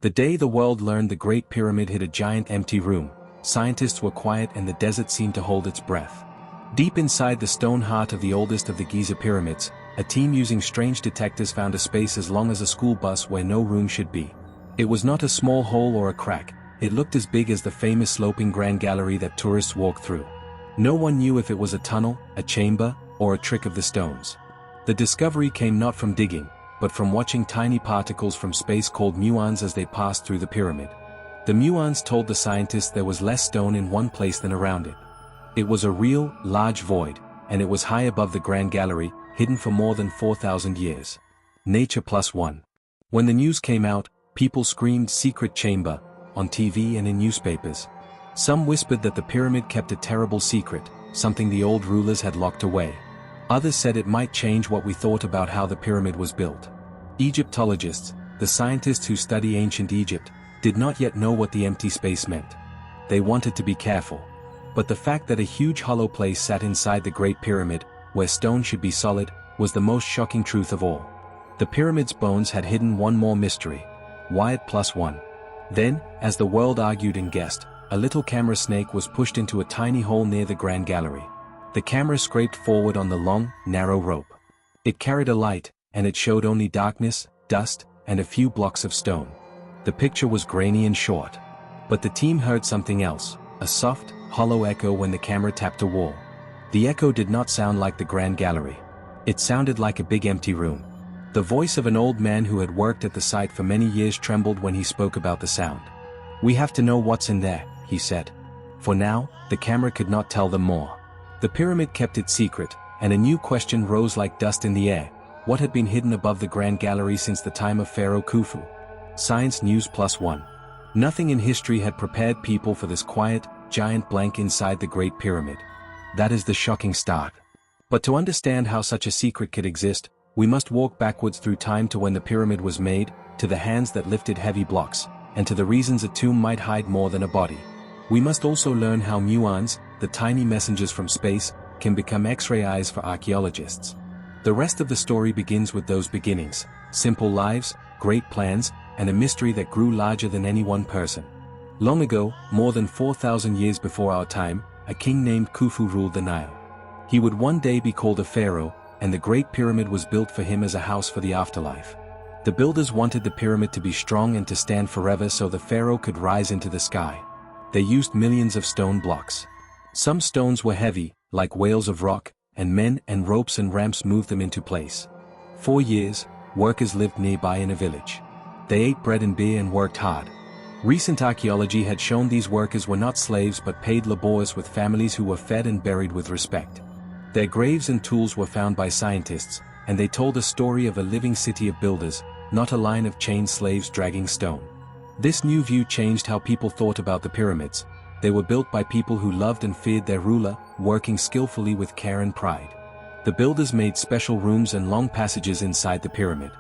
The day the world learned the Great Pyramid hid a giant empty room, scientists were quiet and the desert seemed to hold its breath. Deep inside the stone heart of the oldest of the Giza pyramids, a team using strange detectors found a space as long as a school bus where no room should be. It was not a small hole or a crack, it looked as big as the famous sloping Grand Gallery that tourists walk through. No one knew if it was a tunnel, a chamber, or a trick of the stones. The discovery came not from digging, but from watching tiny particles from space called muons as they passed through the pyramid. The muons told the scientists there was less stone in one place than around it. It was a real, large void, and it was high above the Grand Gallery, hidden for more than 4,000 years. Nature +1. When the news came out, people screamed "secret chamber" on TV and in newspapers. Some whispered that the pyramid kept a terrible secret, something the old rulers had locked away. Others said it might change what we thought about how the pyramid was built. Egyptologists, the scientists who study ancient Egypt, did not yet know what the empty space meant. They wanted to be careful. But the fact that a huge hollow place sat inside the Great Pyramid, where stone should be solid, was the most shocking truth of all. The pyramid's bones had hidden one more mystery. Wyatt +1. Then, as the world argued and guessed, a little camera snake was pushed into a tiny hole near the Grand Gallery. The camera scraped forward on the long, narrow rope. It carried a light, and it showed only darkness, dust, and a few blocks of stone. The picture was grainy and short. But the team heard something else, a soft, hollow echo when the camera tapped a wall. The echo did not sound like the Grand Gallery. It sounded like a big empty room. The voice of an old man who had worked at the site for many years trembled when he spoke about the sound. "We have to know what's in there," he said. For now, the camera could not tell them more. The pyramid kept its secret, and a new question rose like dust in the air. What had been hidden above the Grand Gallery since the time of Pharaoh Khufu? Science News +1. Nothing in history had prepared people for this quiet, giant blank inside the Great Pyramid. That is the shocking start. But to understand how such a secret could exist, we must walk backwards through time to when the pyramid was made, to the hands that lifted heavy blocks, and to the reasons a tomb might hide more than a body. We must also learn how muons, the tiny messengers from space, can become X-ray eyes for archaeologists. The rest of the story begins with those beginnings, simple lives, great plans, and a mystery that grew larger than any one person. Long ago, more than 4,000 years before our time, a king named Khufu ruled the Nile. He would one day be called a pharaoh, and the Great Pyramid was built for him as a house for the afterlife. The builders wanted the pyramid to be strong and to stand forever so the pharaoh could rise into the sky. They used millions of stone blocks. Some stones were heavy, like whales of rock, and men and ropes and ramps moved them into place. 4 years, workers lived nearby in a village. They ate bread and beer and worked hard. Recent archaeology had shown these workers were not slaves but paid laborers with families who were fed and buried with respect. Their graves and tools were found by scientists, and they told a story of a living city of builders, not a line of chained slaves dragging stone. This new view changed how people thought about the pyramids. They were built by people who loved and feared their ruler, working skillfully with care and pride. The builders made special rooms and long passages inside the pyramid.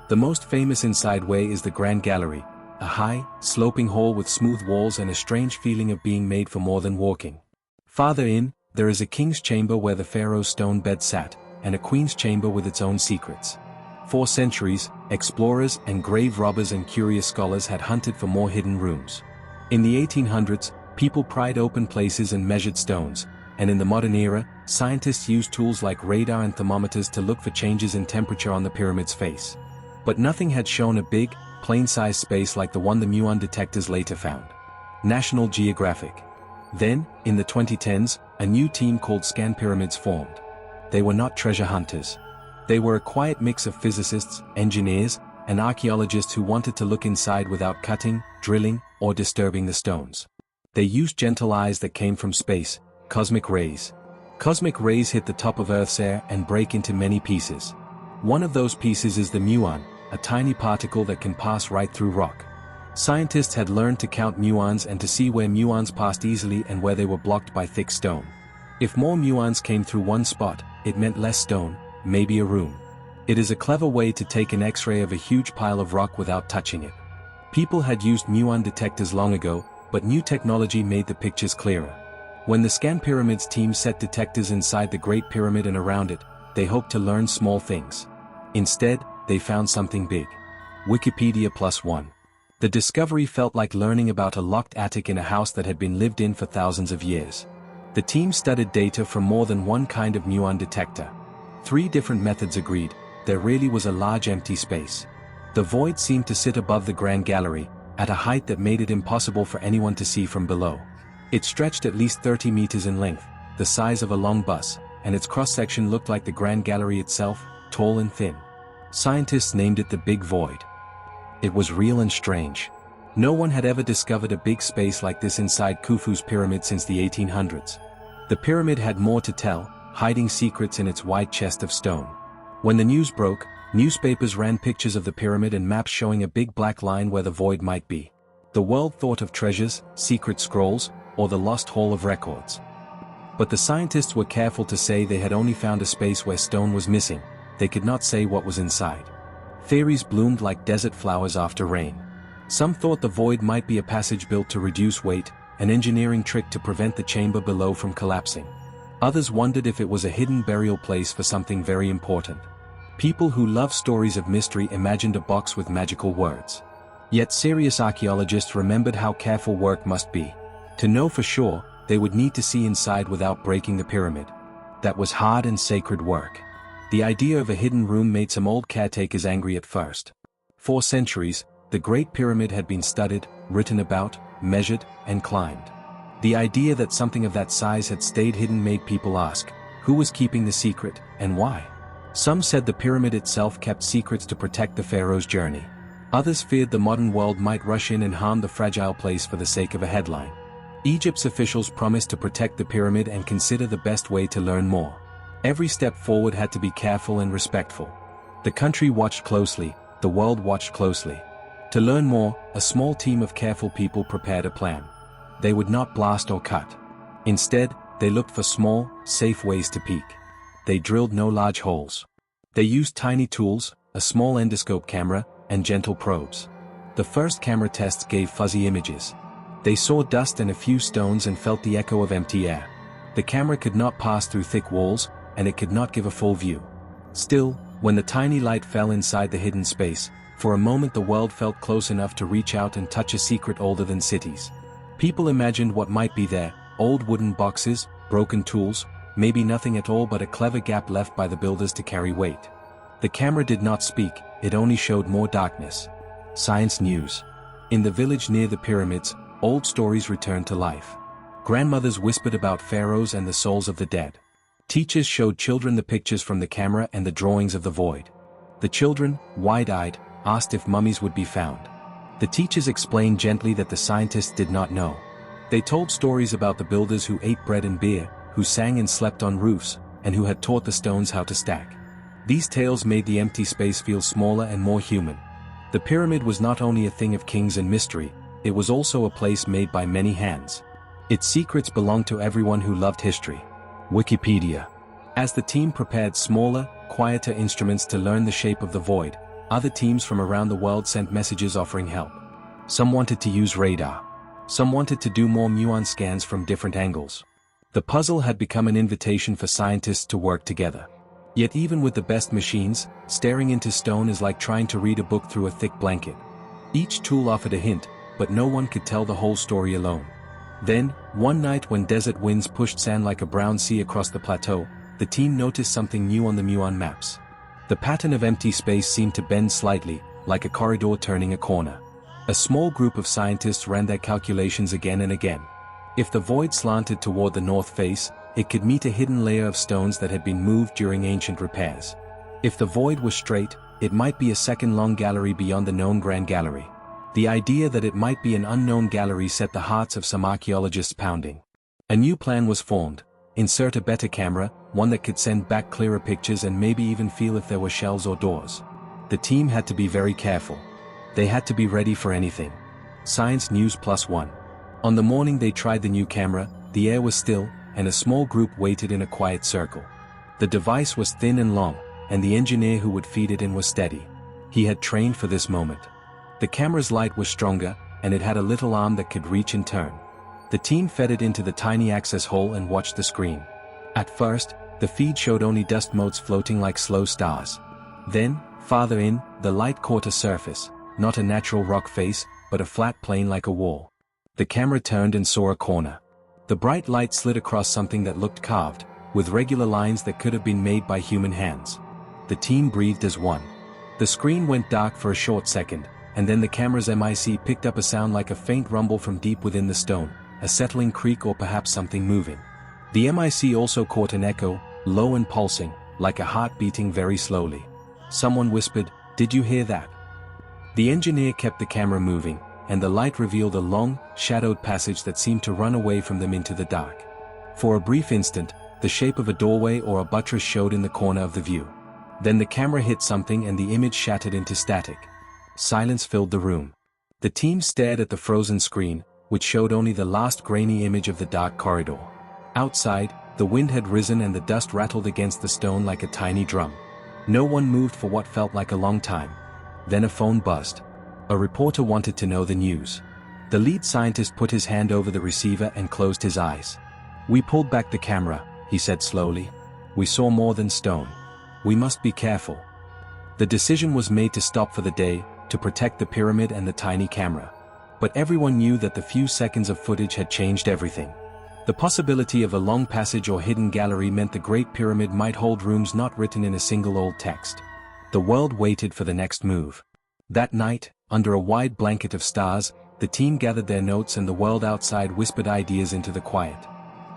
The most famous inside way is the Grand Gallery, a high, sloping hall with smooth walls and a strange feeling of being made for more than walking. Farther in, there is a king's chamber where the pharaoh's stone bed sat, and a queen's chamber with its own secrets. For centuries, explorers and grave robbers and curious scholars had hunted for more hidden rooms. In the 1800s, people pried open places and measured stones, and in the modern era, scientists used tools like radar and thermometers to look for changes in temperature on the pyramid's face. But nothing had shown a big, plane-sized space like the one the muon detectors later found. National Geographic. Then, in the 2010s, a new team called Scan Pyramids formed. They were not treasure hunters. They were a quiet mix of physicists, engineers, and archaeologists who wanted to look inside without cutting, drilling, or disturbing the stones. They used gentle eyes that came from space, cosmic rays. Cosmic rays hit the top of Earth's air and break into many pieces. One of those pieces is the muon, a tiny particle that can pass right through rock. Scientists had learned to count muons and to see where muons passed easily and where they were blocked by thick stone. If more muons came through one spot, it meant less stone, maybe a room. It is a clever way to take an X-ray of a huge pile of rock without touching it. People had used muon detectors long ago, but new technology made the pictures clearer. When the Scan Pyramids team set detectors inside the Great Pyramid and around it, they hoped to learn small things. Instead, they found something big. Wikipedia +1. The discovery felt like learning about a locked attic in a house that had been lived in for thousands of years. The team studied data from more than one kind of muon detector. 3 different methods agreed, there really was a large empty space. The void seemed to sit above the Grand Gallery, at a height that made it impossible for anyone to see from below. It stretched at least 30 meters in length, the size of a long bus, and its cross-section looked like the Grand Gallery itself, tall and thin. Scientists named it the Big Void. It was real and strange. No one had ever discovered a big space like this inside Khufu's pyramid since the 1800s. The pyramid had more to tell, hiding secrets in its wide chest of stone. When the news broke, newspapers ran pictures of the pyramid and maps showing a big black line where the void might be. The world thought of treasures, secret scrolls, or the lost hall of records. But the scientists were careful to say they had only found a space where stone was missing. They could not say what was inside. Theories bloomed like desert flowers after rain. Some thought the void might be a passage built to reduce weight, an engineering trick to prevent the chamber below from collapsing. Others wondered if it was a hidden burial place for something very important. People who love stories of mystery imagined a box with magical words. Yet serious archaeologists remembered how careful work must be. To know for sure, they would need to see inside without breaking the pyramid. That was hard and sacred work. The idea of a hidden room made some old caretakers angry at first. For centuries, the Great Pyramid had been studied, written about, measured, and climbed. The idea that something of that size had stayed hidden made people ask, who was keeping the secret, and why? Some said the pyramid itself kept secrets to protect the pharaoh's journey. Others feared the modern world might rush in and harm the fragile place for the sake of a headline. Egypt's officials promised to protect the pyramid and consider the best way to learn more. Every step forward had to be careful and respectful. The country watched closely, the world watched closely. To learn more, a small team of careful people prepared a plan. They would not blast or cut. Instead, they looked for small, safe ways to peek. They drilled no large holes. They used tiny tools, a small endoscope camera, and gentle probes. The first camera tests gave fuzzy images. They saw dust and a few stones and felt the echo of empty air. The camera could not pass through thick walls, and it could not give a full view. Still, when the tiny light fell inside the hidden space, for a moment the world felt close enough to reach out and touch a secret older than cities. People imagined what might be there, old wooden boxes, broken tools, maybe nothing at all but a clever gap left by the builders to carry weight. The camera did not speak, it only showed more darkness. Science news. In the village near the pyramids, old stories returned to life. Grandmothers whispered about pharaohs and the souls of the dead. Teachers showed children the pictures from the camera and the drawings of the void. The children, wide-eyed, asked if mummies would be found. The teachers explained gently that the scientists did not know. They told stories about the builders who ate bread and beer, who sang and slept on roofs, and who had taught the stones how to stack. These tales made the empty space feel smaller and more human. The pyramid was not only a thing of kings and mystery, it was also a place made by many hands. Its secrets belonged to everyone who loved history. Wikipedia. As the team prepared smaller, quieter instruments to learn the shape of the void, other teams from around the world sent messages offering help. Some wanted to use radar. Some wanted to do more muon scans from different angles. The puzzle had become an invitation for scientists to work together. Yet even with the best machines, staring into stone is like trying to read a book through a thick blanket. Each tool offered a hint, but no one could tell the whole story alone. Then, one night when desert winds pushed sand like a brown sea across the plateau, the team noticed something new on the muon maps. The pattern of empty space seemed to bend slightly, like a corridor turning a corner. A small group of scientists ran their calculations again and again. If the void slanted toward the north face, it could meet a hidden layer of stones that had been moved during ancient repairs. If the void was straight, it might be a second-long gallery beyond the known Grand Gallery. The idea that it might be an unknown gallery set the hearts of some archaeologists pounding. A new plan was formed. Insert a better camera, one that could send back clearer pictures and maybe even feel if there were shelves or doors. The team had to be very careful. They had to be ready for anything. Science News +1. On the morning they tried the new camera, the air was still, and a small group waited in a quiet circle. The device was thin and long, and the engineer who would feed it in was steady. He had trained for this moment. The camera's light was stronger, and it had a little arm that could reach and turn. The team fed it into the tiny access hole and watched the screen. At first, the feed showed only dust motes floating like slow stars. Then, farther in, the light caught a surface, not a natural rock face, but a flat plane like a wall. The camera turned and saw a corner. The bright light slid across something that looked carved, with regular lines that could have been made by human hands. The team breathed as one. The screen went dark for a short second, and then the camera's MIC picked up a sound like a faint rumble from deep within the stone, a settling creak or perhaps something moving. The MIC also caught an echo, low and pulsing, like a heart beating very slowly. Someone whispered, "Did you hear that?" The engineer kept the camera moving, and the light revealed a long, shadowed passage that seemed to run away from them into the dark. For a brief instant, the shape of a doorway or a buttress showed in the corner of the view. Then the camera hit something and the image shattered into static. Silence filled the room. The team stared at the frozen screen, which showed only the last grainy image of the dark corridor. Outside, the wind had risen and the dust rattled against the stone like a tiny drum. No one moved for what felt like a long time. Then a phone buzzed. A reporter wanted to know the news. The lead scientist put his hand over the receiver and closed his eyes. "We pulled back the camera," he said slowly. "We saw more than stone. We must be careful." The decision was made to stop for the day, to protect the pyramid and the tiny camera. But everyone knew that the few seconds of footage had changed everything. The possibility of a long passage or hidden gallery meant the Great Pyramid might hold rooms not written in a single old text. The world waited for the next move. That night, under a wide blanket of stars, the team gathered their notes and the world outside whispered ideas into the quiet.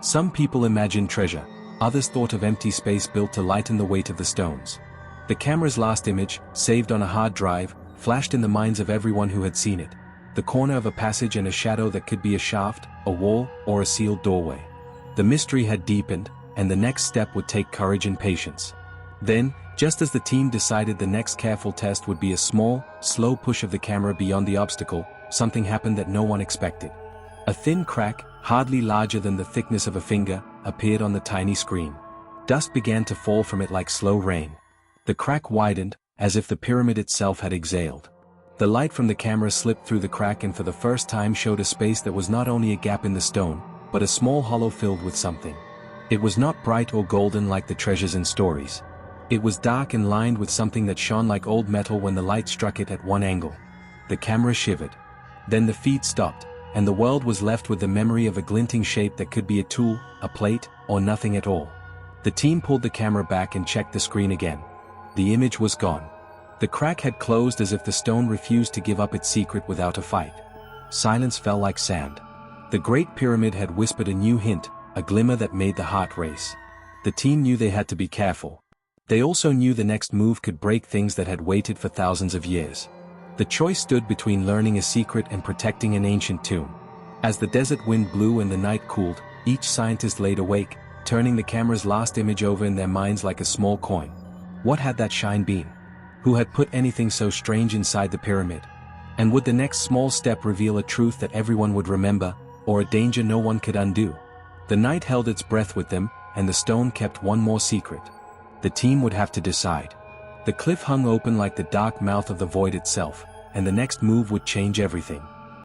Some people imagined treasure, others thought of empty space built to lighten the weight of the stones. The camera's last image, saved on a hard drive, flashed in the minds of everyone who had seen it. The corner of a passage and a shadow that could be a shaft, a wall, or a sealed doorway. The mystery had deepened, and the next step would take courage and patience. Then, just as the team decided the next careful test would be a small, slow push of the camera beyond the obstacle, something happened that no one expected. A thin crack, hardly larger than the thickness of a finger, appeared on the tiny screen. Dust began to fall from it like slow rain. The crack widened, as if the pyramid itself had exhaled. The light from the camera slipped through the crack and for the first time showed a space that was not only a gap in the stone, but a small hollow filled with something. It was not bright or golden like the treasures in stories. It was dark and lined with something that shone like old metal when the light struck it at one angle. The camera shivered. Then the feed stopped, and the world was left with the memory of a glinting shape that could be a tool, a plate, or nothing at all. The team pulled the camera back and checked the screen again. The image was gone. The crack had closed as if the stone refused to give up its secret without a fight. Silence fell like sand. The Great Pyramid had whispered a new hint, a glimmer that made the heart race. The team knew they had to be careful. They also knew the next move could break things that had waited for thousands of years. The choice stood between learning a secret and protecting an ancient tomb. As the desert wind blew and the night cooled, each scientist laid awake, turning the camera's last image over in their minds like a small coin. What had that shine been? Who had put anything so strange inside the pyramid? And would the next small step reveal a truth that everyone would remember, or a danger no one could undo? The night held its breath with them, and the stone kept one more secret. The team would have to decide. The cliff hung open like the dark mouth of the void itself, and the next move would change everything.